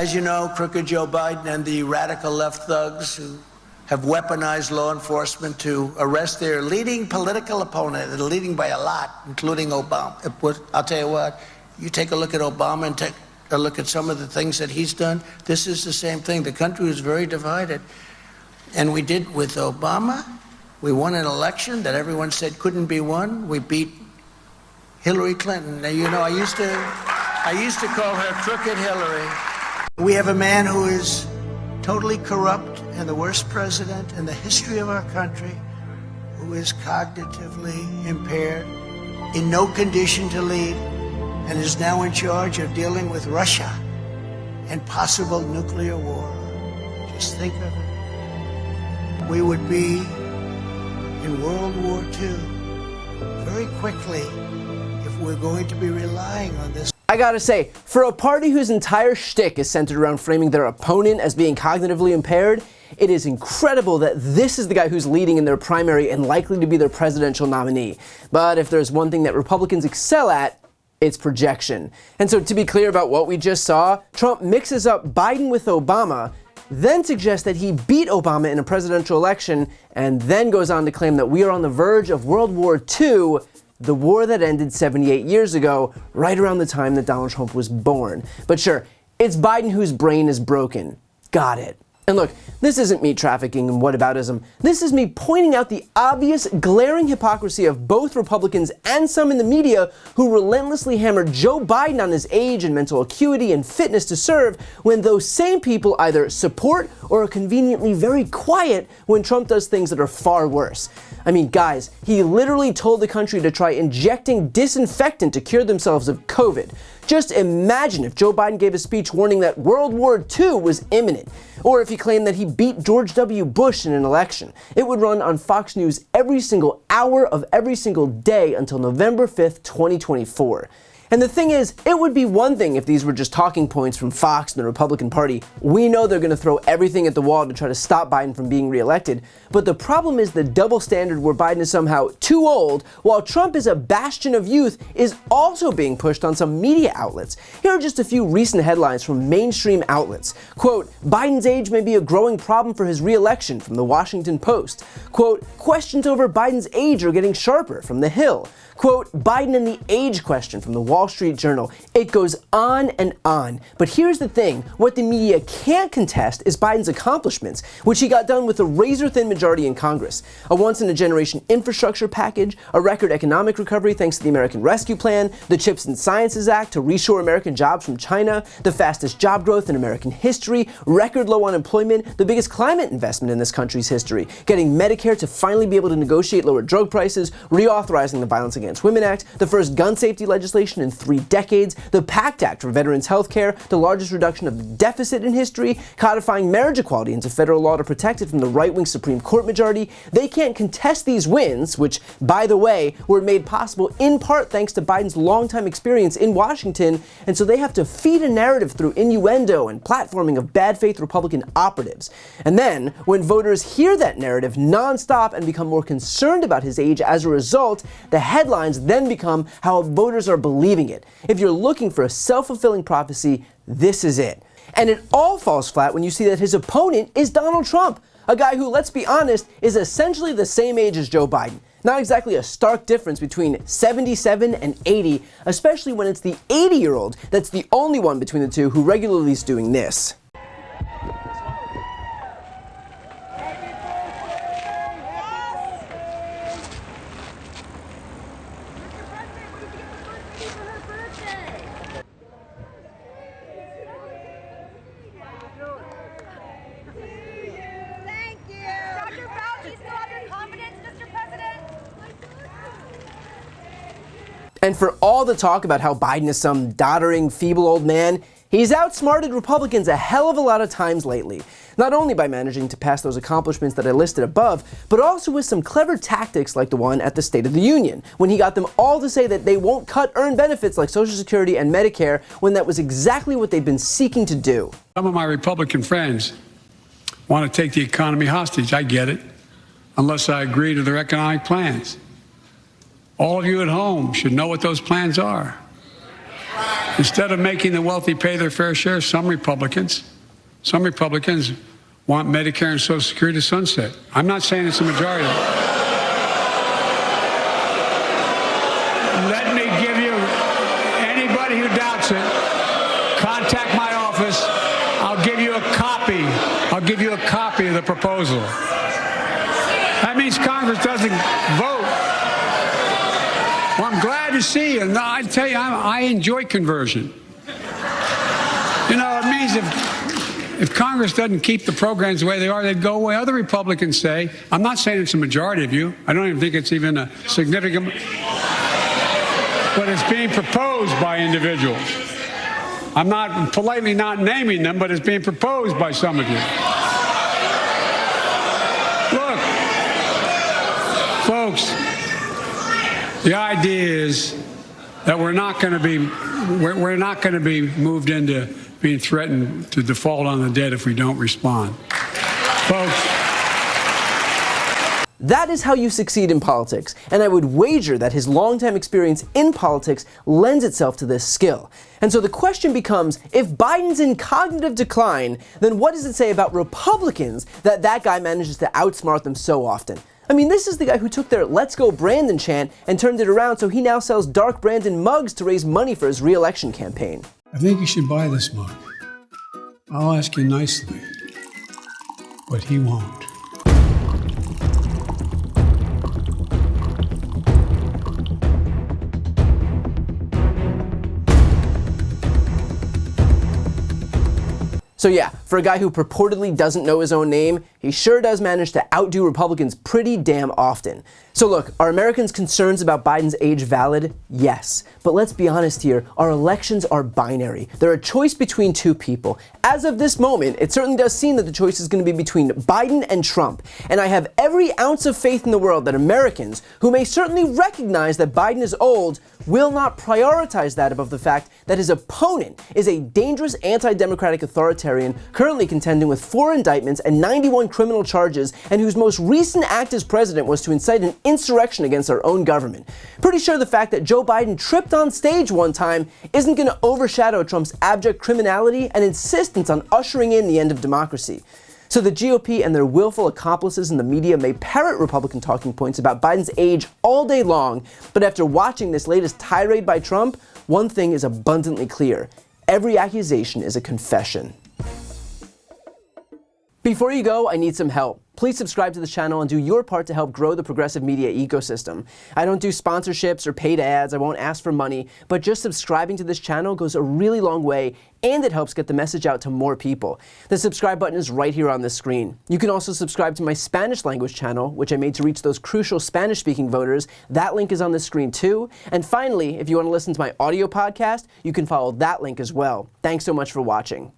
As you know, crooked Joe Biden and the radical left thugs who have weaponized law enforcement to arrest their leading political opponent, and leading by a lot, including Obama. I'll tell you what, you take a look at Obama and take a look at some of the things that he's done. This is the same thing. The country was very divided. And we did with Obama. We won an election that everyone said couldn't be won. We beat Hillary Clinton. Now, you know, I used to call her Crooked Hillary. We have a man who is totally corrupt and the worst president in the history of our country, who is cognitively impaired, in no condition to lead, and is now in charge of dealing with Russia and possible nuclear war. Just think of it. We would be in World War II very quickly if we're going to be relying on this. I gotta say, for a party whose entire shtick is centered around framing their opponent as being cognitively impaired, it is incredible that this is the guy who's leading in their primary and likely to be their presidential nominee. But if there's one thing that Republicans excel at, it's projection. And so to be clear about what we just saw, Trump mixes up Biden with Obama, then suggests that he beat Obama in a presidential election, and then goes on to claim that we are on the verge of World War II, the war that ended 78 years ago, right around the time that Donald Trump was born. But sure, it's Biden whose brain is broken. Got it. And look, this isn't me trafficking in whataboutism. This is me pointing out the obvious, glaring hypocrisy of both Republicans and some in the media who relentlessly hammer Joe Biden on his age and mental acuity and fitness to serve, when those same people either support or are conveniently very quiet when Trump does things that are far worse. I mean, guys, he literally told the country to try injecting disinfectant to cure themselves of COVID. Just imagine if Joe Biden gave a speech warning that World War II was imminent, or if he claimed that he beat George W. Bush in an election. It would run on Fox News every single hour of every single day until November 5th, 2024. And the thing is, it would be one thing if these were just talking points from Fox and the Republican Party. We know they're going to throw everything at the wall to try to stop Biden from being reelected. But the problem is the double standard where Biden is somehow too old, while Trump is a bastion of youth, is also being pushed on some media outlets. Here are just a few recent headlines from mainstream outlets. Quote, Biden's age may be a growing problem for his reelection, from the Washington Post. Quote, questions over Biden's age are getting sharper, from The Hill. Quote, Biden and the age question, from the Wall Street Journal. It goes on and on. But here's the thing, what the media can't contest is Biden's accomplishments, which he got done with a razor-thin majority in Congress. A once-in-a-generation infrastructure package, a record economic recovery thanks to the American Rescue Plan, the CHIPS and Sciences Act to reshore American jobs from China, the fastest job growth in American history, record low unemployment, the biggest climate investment in this country's history, getting Medicare to finally be able to negotiate lower drug prices, reauthorizing the Violence Against Women Act, the first gun safety legislation in 3 decades, the PACT Act for veterans health care, the largest reduction of the deficit in history, codifying marriage equality into federal law to protect it from the right-wing Supreme Court majority. They can't contest these wins, which, by the way, were made possible in part thanks to Biden's longtime experience in Washington, and so they have to feed a narrative through innuendo and platforming of bad faith Republican operatives. And then, when voters hear that narrative nonstop and become more concerned about his age as a result, the headlines then become how voters are believing it. If you're looking for a self-fulfilling prophecy, this is it. And it all falls flat when you see that his opponent is Donald Trump, a guy who, let's be honest, is essentially the same age as Joe Biden. Not exactly a stark difference between 77 and 80, especially when it's the 80-year-old that's the only one between the two who regularly is doing this. And for all the talk about how Biden is some doddering, feeble old man, he's outsmarted Republicans a hell of a lot of times lately. Not only by managing to pass those accomplishments that I listed above, but also with some clever tactics like the one at the State of the Union, when he got them all to say that they won't cut earned benefits like Social Security and Medicare, when that was exactly what they've been seeking to do. Some of my Republican friends want to take the economy hostage. I get it, unless I agree to their economic plans. All of you at home should know what those plans are. Instead of making the wealthy pay their fair share, some Republicans want Medicare and Social Security to sunset. I'm not saying it's a majority. Let me give you, anybody who doubts it, contact my office. I'll give you a copy. I'll give you a copy of the proposal. That means Congress doesn't vote. Well, I'm glad to see you. And I tell you, I enjoy conversion. You know, it means if Congress doesn't keep the programs the way they are, they'd go away. Other Republicans say, I'm not saying it's a majority of you. I don't even think it's even a significant, but it's being proposed by individuals. I'm not politely not naming them, but it's being proposed by some of you. Look, folks, the idea is that we're not going to be moved into being threatened to default on the debt if we don't respond. Folks. That is how you succeed in politics, and I would wager that his longtime experience in politics lends itself to this skill. And so the question becomes, if Biden's in cognitive decline, then what does it say about Republicans that that guy manages to outsmart them so often? I mean, this is the guy who took their "Let's Go Brandon" chant and turned it around so he now sells Dark Brandon mugs to raise money for his re-election campaign. I think you should buy this mug. I'll ask you nicely, but he won't. So yeah, for a guy who purportedly doesn't know his own name, he sure does manage to outdo Republicans pretty damn often. So look, are Americans' concerns about Biden's age valid? Yes. But let's be honest here, our elections are binary. They're a choice between two people. As of this moment, it certainly does seem that the choice is going to be between Biden and Trump. And I have every ounce of faith in the world that Americans, who may certainly recognize that Biden is old, will not prioritize that above the fact that his opponent is a dangerous anti-democratic authoritarian currently contending with 4 indictments and 91 criminal charges, and whose most recent act as president was to incite an insurrection against our own government. Pretty sure the fact that Joe Biden tripped on stage one time isn't going to overshadow Trump's abject criminality and insistence on ushering in the end of democracy. So the GOP and their willful accomplices in the media may parrot Republican talking points about Biden's age all day long, but after watching this latest tirade by Trump, one thing is abundantly clear. Every accusation is a confession. Before you go, I need some help. Please subscribe to the channel and do your part to help grow the progressive media ecosystem. I don't do sponsorships or paid ads, I won't ask for money, but just subscribing to this channel goes a really long way, and it helps get the message out to more people. The subscribe button is right here on the screen. You can also subscribe to my Spanish language channel, which I made to reach those crucial Spanish-speaking voters. That link is on the screen too. And finally, if you want to listen to my audio podcast, you can follow that link as well. Thanks so much for watching.